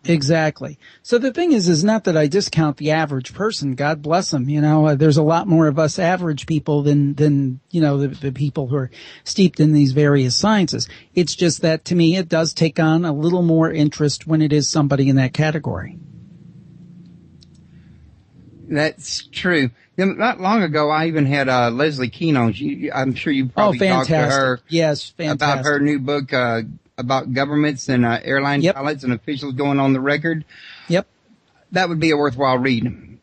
So the thing is not that I discount the average person. God bless them. There's a lot more of us average people than the people who are steeped in these various sciences. It's just that to me, it does take on a little more interest when it is somebody in that category. That's true. Not long ago, I even had Leslie Keene on. I'm sure you probably talked to her. Yes, fantastic. About her new book about governments and airline pilots and officials going on the record. Yep. That would be a worthwhile read.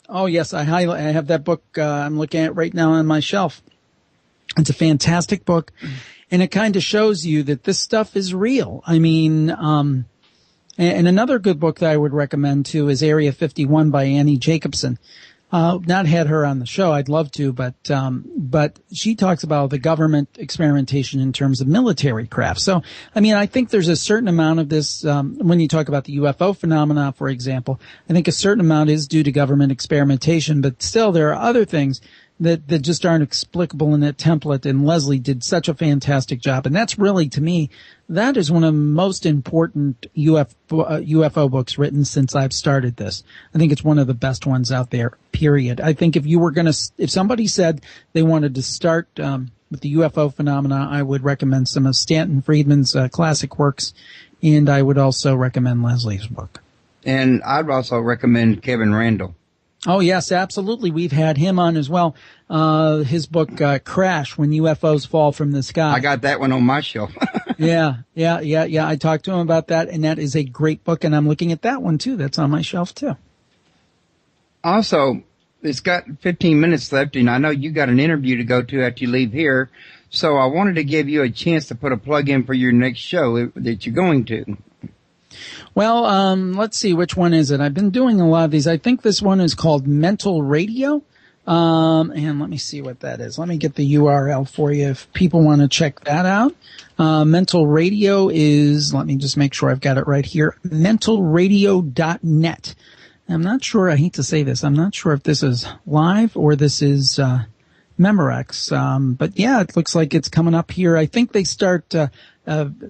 Oh, yes. I have that book I'm looking at right now on my shelf. It's a fantastic book, and it kind of shows you that this stuff is real. I mean, and another good book that I would recommend too is Area 51 by Annie Jacobson. Not had her on the show. I'd love to, but she talks about the government experimentation in terms of military craft. So, I mean, I think there's a certain amount of this, when you talk about the UFO phenomena, for example, I think a certain amount is due to government experimentation, but still there are other things that just aren't explicable in that template. And Leslie did such a fantastic job. And that's really, to me, that is one of the most important UFO books written since I've started this. I think it's one of the best ones out there, period. I think if somebody said they wanted to start with the UFO phenomena, I would recommend some of Stanton Friedman's classic works, and I would also recommend Leslie's book. And I'd also recommend Kevin Randall. Oh, yes, absolutely. We've had him on as well. His book, Crash, When UFOs Fall from the Sky. I got that one on my shelf. Yeah. I talked to him about that, and that is a great book, and I'm looking at that one, too. That's on my shelf, too. Also, it's got 15 minutes left, and I know you got an interview to go to after you leave here, so I wanted to give you a chance to put a plug in for your next show that you're going to. Well, let's see, which one is it? I've been doing a lot of these. I think this one is called Mental Radio. And let me see what that is. Let me get the URL for you if people want to check that out. Mental Radio is, let me just make sure I've got it right here, mentalradio.net. I'm not sure, I hate to say this, I'm not sure if this is live or this is Memorex. But yeah, it looks like it's coming up here. I think they start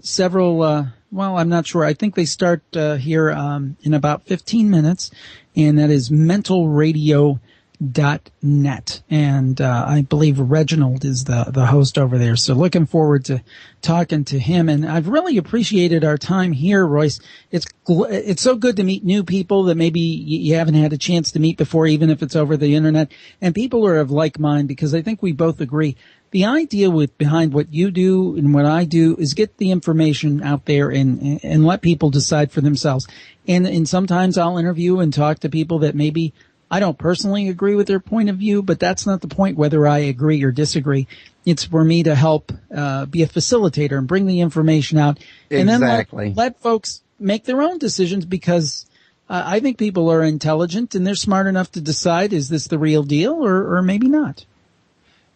several, well, I'm not sure. I think they start here in about 15 minutes, and that is mentalradio.net. And I believe Reginald is the host over there. So looking forward to talking to him. And I've really appreciated our time here, Royce. It's so good to meet new people that maybe you haven't had a chance to meet before, even if it's over the internet. And people are of like mind, because I think we both agree. The idea behind what you do and what I do is get the information out there and let people decide for themselves. And sometimes I'll interview and talk to people that maybe I don't personally agree with their point of view, but that's not the point whether I agree or disagree. It's for me to help be a facilitator and bring the information out. Exactly. And then let folks make their own decisions, because I think people are intelligent and they're smart enough to decide, is this the real deal or maybe not?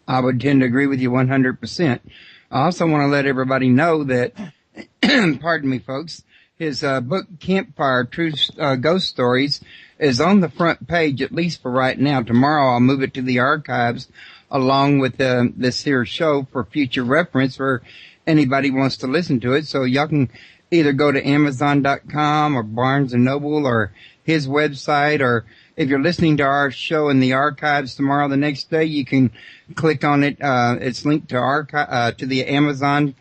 I would tend to agree with you 100%. I also want to let everybody know that, pardon me, folks, his book, Campfire, True Ghost Stories, is on the front page, at least for right now. Tomorrow I'll move it to the archives along with this here show for future reference for anybody wants to listen to it. So y'all can either go to Amazon.com or Barnes & Noble or his website, or if you're listening to our show in the archives tomorrow, the next day, you can click on it. It's linked to the Amazon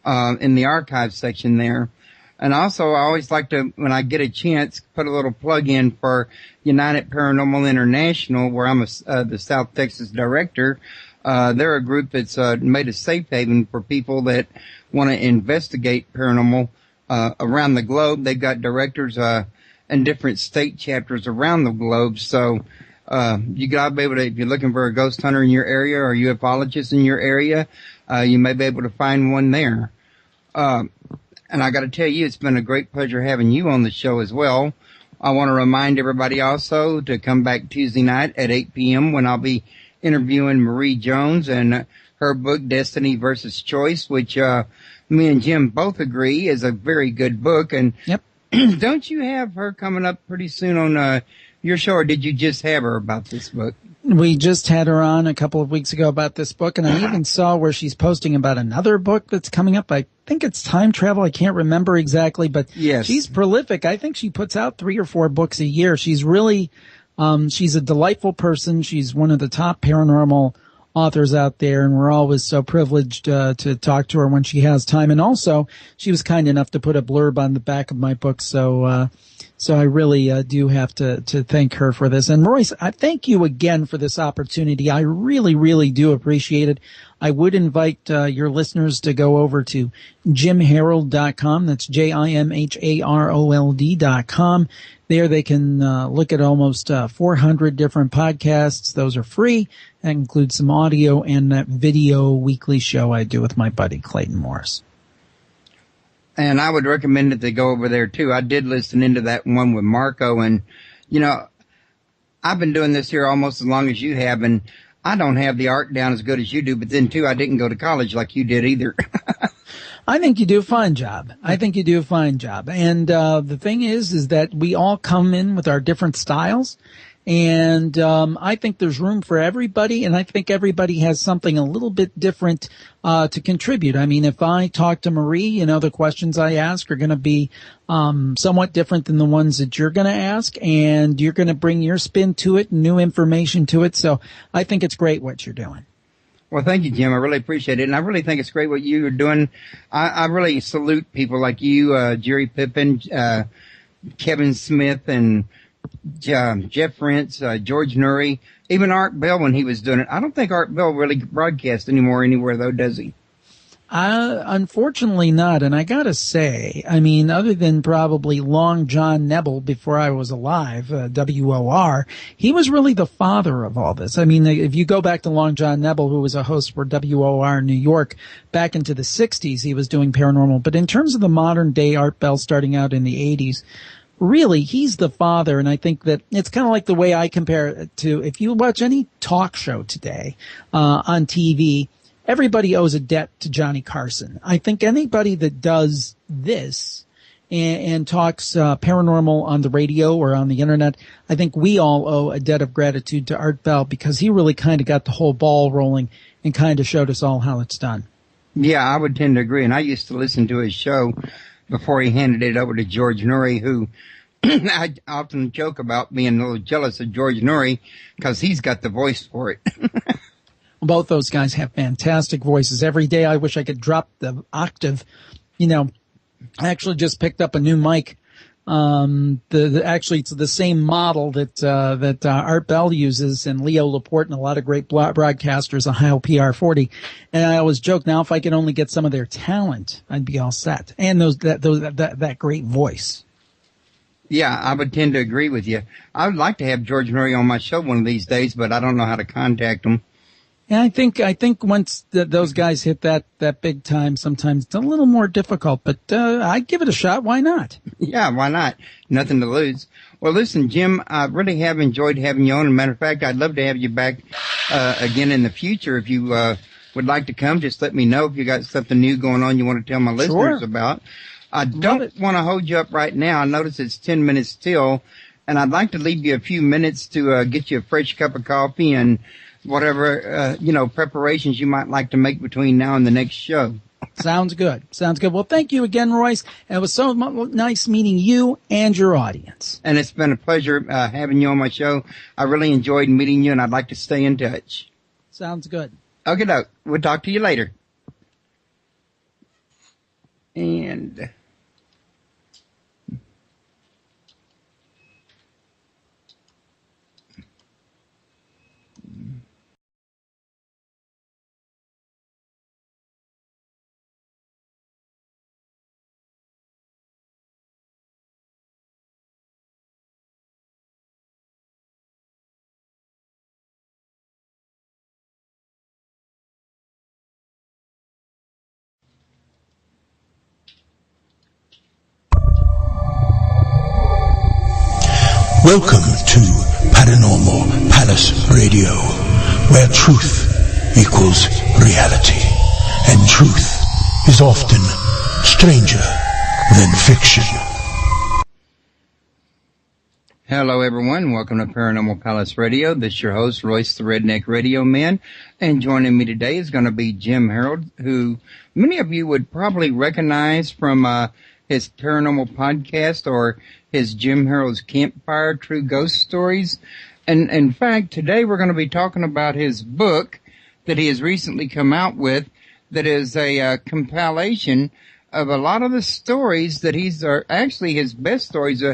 in the archive section there. And also, I always like to, when I get a chance, put a little plug in for United Paranormal International, where I'm the South Texas director. They're a group that's made a safe haven for people that want to investigate paranormal around the globe. They've got directors in different state chapters around the globe. So you gotta be able to, if you're looking for a ghost hunter in your area or a ufologist in your area, you may be able to find one there. And I got to tell you, it's been a great pleasure having you on the show as well. I want to remind everybody also to come back Tuesday night at 8 p.m. when I'll be interviewing Marie Jones and her book, Destiny versus Choice, which me and Jim both agree is a very good book. And yep. Don't you have her coming up pretty soon on your show, or did you just have her about this book? We just had her on a couple of weeks ago about this book, and I even saw where she's posting about another book that's coming up. I think it's time travel. I can't remember exactly, but yes, she's prolific. I think she puts out 3 or 4 books a year. She's really, she's a delightful person. She's one of the top paranormal authors out there, and we're always so privileged to talk to her when she has time. And also, she was kind enough to put a blurb on the back of my book, so I really do have to thank her for this. And Royce, I thank you again for this opportunity. I really, really do appreciate it. I would invite your listeners to go over to jimharold.com. That's JIMHAROLD.com. There they can look at almost 400 different podcasts. Those are free. That includes some audio and that video weekly show I do with my buddy Clayton Morris. And I would recommend that they go over there too. I did listen into that one with Marco, and you know, I've been doing this here almost as long as you have, and I don't have the art down as good as you do, but then too, I didn't go to college like you did either. I think you do a fine job. And the thing is that we all come in with our different styles. And I think there's room for everybody, and I think everybody has something a little bit different to contribute. I mean, if I talk to Marie, you know, the questions I ask are going to be somewhat different than the ones that you're going to ask, and you're going to bring your spin to it, new information to it. So I think it's great what you're doing. Well, thank you, Jim. I really appreciate it, and I really think it's great what you are doing. I really salute people like you, Jerry Pippin, Kevin Smith, and Jeff Rentz, George Nuri, even Art Bell when he was doing it. I don't think Art Bell really broadcasts anymore anywhere, though, does he? Unfortunately not. And I gotta say, I mean, other than probably Long John Nebel before I was alive, WOR, he was really the father of all this. I mean, if you go back to Long John Nebel, who was a host for WOR in New York back into the 60s, he was doing paranormal. But in terms of the modern day Art Bell starting out in the 80s, really, he's the father, and I think that it's kind of like the way I compare it to, if you watch any talk show today on TV, everybody owes a debt to Johnny Carson. I think anybody that does this and talks paranormal on the radio or on the internet, I think we all owe a debt of gratitude to Art Bell, because he really kind of got the whole ball rolling and kind of showed us all how it's done. Yeah, I would tend to agree, and I used to listen to his show before he handed it over to George Noory, who I often joke about being a little jealous of George Noory because he's got the voice for it. Both those guys have fantastic voices. Every day I wish I could drop the octave. You know, I actually just picked up a new mic. Actually, it's the same model that Art Bell uses, and Leo Laporte and a lot of great broadcasters, a Heil PR40. And I always joke, now if I could only get some of their talent, I'd be all set. And that great voice. Yeah, I would tend to agree with you. I would like to have George Noory on my show one of these days, but I don't know how to contact him. Yeah, I think once those guys hit that big time, sometimes it's a little more difficult, but I'd give it a shot. Why not? Yeah, why not? Nothing to lose. Well, listen, Jim, I really have enjoyed having you on. As a matter of fact, I'd love to have you back again in the future. If you would like to come, just let me know if you got something new going on you want to tell my listeners about. I don't want to hold you up right now. I notice it's 10 minutes till, and I'd like to leave you a few minutes to get you a fresh cup of coffee and whatever, preparations you might like to make between now and the next show. Sounds good. Well, thank you again, Royce. It was so nice meeting you and your audience. And it's been a pleasure having you on my show. I really enjoyed meeting you, and I'd like to stay in touch. Sounds good. Okay, doke. We'll talk to you later. And Welcome to Paranormal Palace Radio, where truth equals reality, and truth is often stranger than fiction. hello, everyone. Welcome to Paranormal Palace Radio. This is your host, Royce the Redneck Radio Man. And joining me today is going to be Jim Harolds, who many of you would probably recognize from his paranormal podcast or his Jim Harolds Campfire, True Ghost Stories. And in fact, today we're going to be talking about his book that he has recently come out with, that is a compilation of a lot of the stories that actually his best stories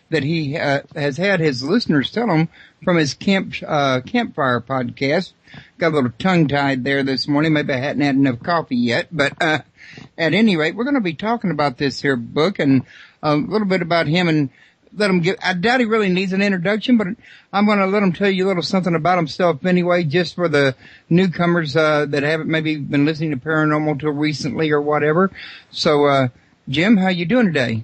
that he has had his listeners tell him from his Campfire podcast. Got a little tongue-tied there this morning. Maybe I hadn't had enough coffee yet. But at any rate, we're going to be talking about this here book and a little bit about him, and let him I doubt he really needs an introduction, but I'm going to let him tell you a little something about himself anyway, just for the newcomers that haven't maybe been listening to paranormal till recently or whatever. So, Jim, how you doing today?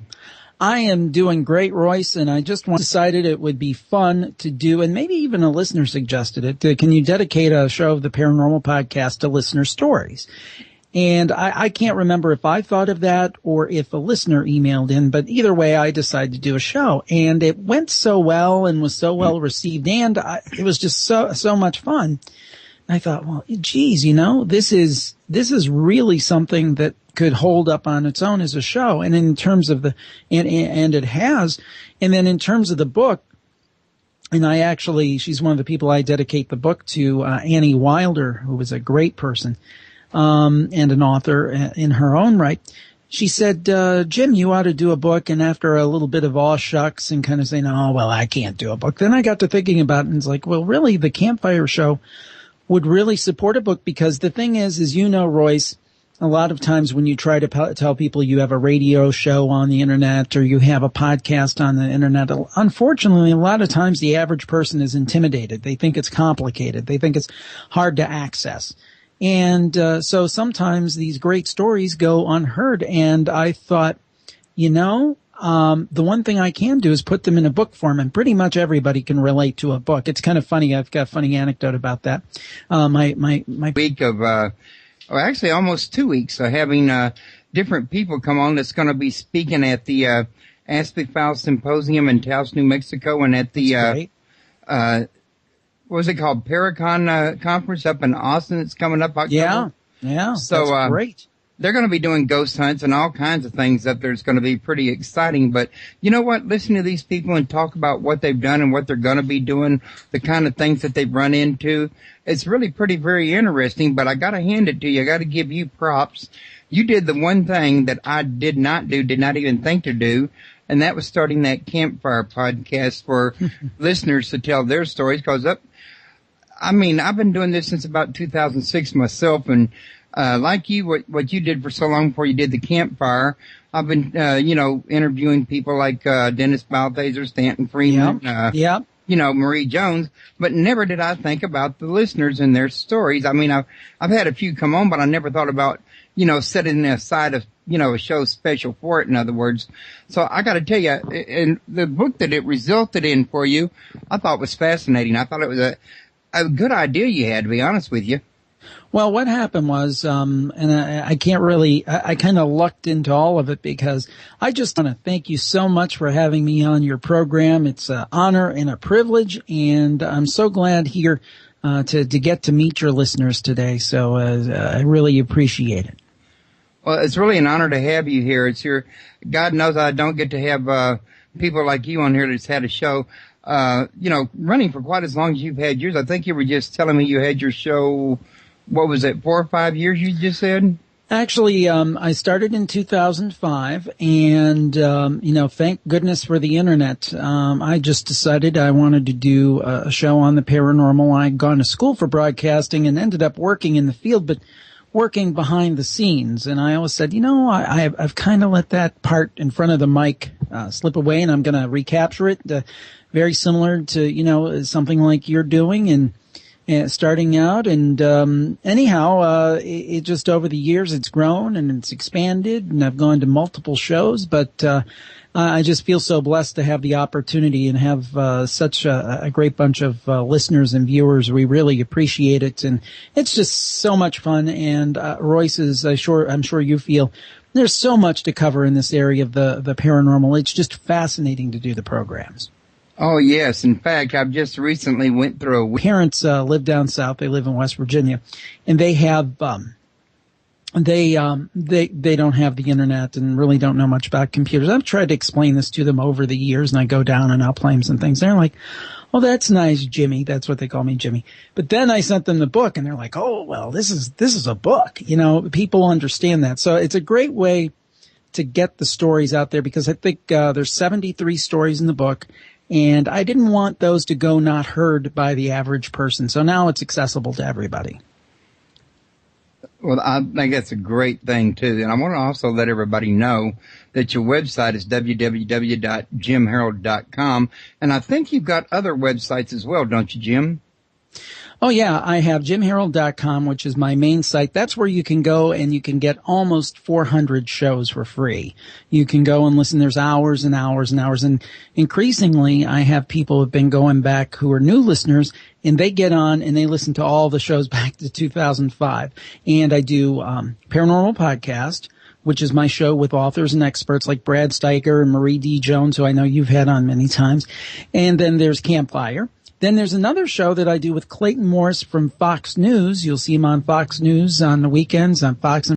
I am doing great, Royce, and I just decided it would be fun to do, and maybe even a listener suggested it. Can you dedicate a show of the Paranormal Podcast to listener stories? And I can't remember if I thought of that or if a listener emailed in, but either way, I decided to do a show. And it went so well and was so well received, and it was just so much fun. I thought, well, geez, this is really something that could hold up on its own as a show. And in terms of and it has. And then in terms of the book, and she's one of the people I dedicate the book to, Annie Wilder, who was a great person. And an author in her own right. She said, Jim, you ought to do a book. And after a little bit of aw shucks and kind of saying, oh, well, I can't do a book. Then I got to thinking about it, and it's like, well, really, the Campfire Show would really support a book, because the thing is, Royce, a lot of times when you try to tell people you have a radio show on the internet or you have a podcast on the internet, unfortunately, a lot of times the average person is intimidated. They think it's complicated. They think it's hard to access. And so sometimes these great stories go unheard. And I thought, the one thing I can do is put them in a book form, and pretty much everybody can relate to a book. It's kind of funny. I've got a funny anecdote about that. My week of actually almost 2 weeks of having different people come on that's going to be speaking at the Aspic File Symposium in Taos, New Mexico, and at the what was it called, Paracon conference up in Austin. It's coming up October. Yeah. So that's great. They're going to be doing ghost hunts and all kinds of things up there. It's going to be pretty exciting. But you know what? Listen to these people and talk about what they've done and what they're going to be doing, the kind of things that they've run into. It's really very interesting, but I got to hand it to you. I got to give you props. You did the one thing that I did not even think to do, and that was starting that campfire podcast for listeners to tell their stories. Because I've been doing this since about 2006 myself, and like you, what you did for so long before you did the campfire, I've been, interviewing people like Dennis Balthaser, Stanton Freeman, Marie Jones, but never did I think about the listeners and their stories. I mean, I've had a few come on, but I never thought about, setting aside a show special for it, in other words. So I got to tell you, and the book that it resulted in for you, I thought was fascinating. I thought it was a good idea you had, to be honest with you. Well, what happened was, and I kind of lucked into all of it because I just want to thank you so much for having me on your program. It's an honor and a privilege, and I'm so glad here to get to meet your listeners today. So I really appreciate it. Well, it's really an honor to have you here. God knows I don't get to have people like you on here that's had a show, running for quite as long as you've had yours. I think you were just telling me you had your show. What was it, 4 or 5 years you just said? Actually, I started in 2005, and, thank goodness for the internet. I just decided I wanted to do a show on the paranormal. I'd gone to school for broadcasting and ended up working in the field, but working behind the scenes. And I always said, I've kind of let that part in front of the mic slip away, and I'm going to recapture it, very similar to, something like you're doing, and starting out. And anyhow, it just over the years it's grown and it's expanded, and I've gone to multiple shows, but I just feel so blessed to have the opportunity and have such a great bunch of listeners and viewers. We really appreciate it, and it's just so much fun. And Royce, I'm sure you feel there's so much to cover in this area of the paranormal. It's just fascinating to do the programs. Oh, yes. In fact, I've just recently went through Parents live down south. They live in West Virginia, and they have they don't have the internet and really don't know much about computers. I've tried to explain this to them over the years, and I go down and I'll play them some things. They're like, "Oh, that's nice, Jimmy." That's what they call me, Jimmy. But then I sent them the book, and they're like, "Oh, well, this is a book." People understand that, so it's a great way to get the stories out there, because I think there's 73 stories in the book. And I didn't want those to go not heard by the average person. So now it's accessible to everybody. Well, I think that's a great thing, too. And I want to also let everybody know that your website is www.jimharold.com. And I think you've got other websites as well, don't you, Jim? Oh, yeah. I have jimharold.com, which is my main site. That's where you can go and you can get almost 400 shows for free. You can go and listen. There's hours and hours and hours. And increasingly, I have people who have been going back who are new listeners, and they get on and they listen to all the shows back to 2005. And I do Paranormal Podcast, which is my show with authors and experts like Brad Steiger and Marie D. Jones, who I know you've had on many times. And then there's Campfire. Then there's another show that I do with Clayton Morris from Fox News. You'll see him on Fox News on the weekends on Fox.